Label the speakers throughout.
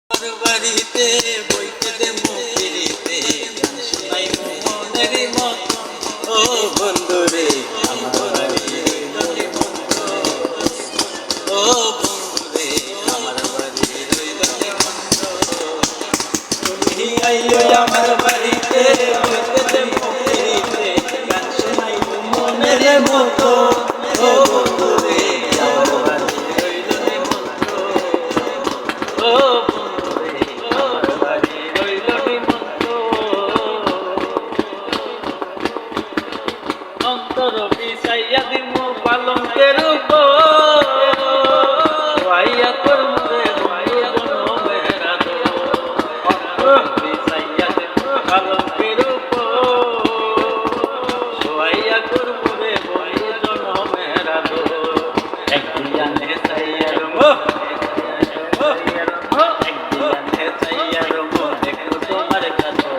Speaker 1: বাড়িতে বইতে দে মুখিতে গান শোনাই মনের মতো ও বন্ধু রে আমার বাড়ির মতো ও বন্ধু রে আমার বাড়ির মতো তুমি আইও আমার বাড়িতে বইতে দে মুখিতে গান শোনাই মনের মতো ও বন্ধু রে আমার বাড়ির মতো ও অন্তর বিছাইয়া দিমু পালঙ্কের উপর ভাইয়া করমুরে ভাইয়া জনমের আদর অন্তর বিছাইয়া দিমু পালঙ্কের উপর ভাইয়া করমুরে ভাইয়া জনমের আদর একদিয়ানে চাইয়া রমো একদিয়ানে চাইয়া রমো দেখো তোমার কাছে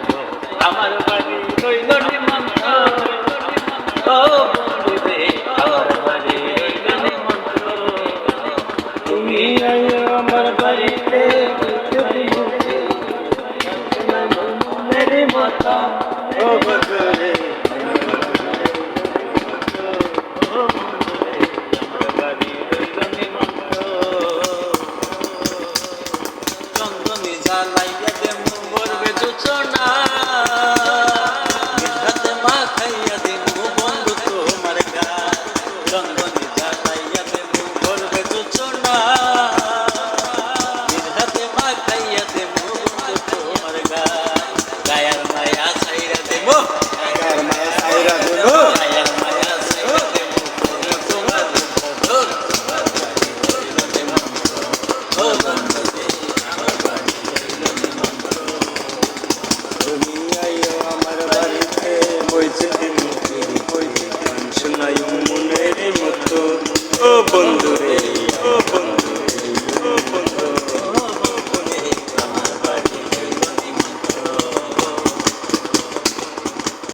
Speaker 1: আমার বাড়ি রইল নিমন্ত্রণ ও বন্ধু রে আমার বাড়ি রইল নিমন্ত্রণ তুমি আইও আমার বাড়িতে মনের মতো ও বন্ধু রে আমার বাড়ি রইল নিমন্ত্রণ চন্দনী জ্বালাইয়া দেমু ভরবে যোচনা হাতে মা খাইয়া দেমু বন্ধু তোমার গান চন্দনী জ্বালাইয়া দেমু ভরবে যোচনা হাতে মা খাইয়া দেমু বন্ধু তোমার গান গায়ার মায়া ছাইরা দেমু গায়ার মায়া ছাইরা দেমু গায়ার মায়া ছাইরা দেমু তোমার বদর ও বন্ধু তুমি আইও আমার বাড়িতে বইতে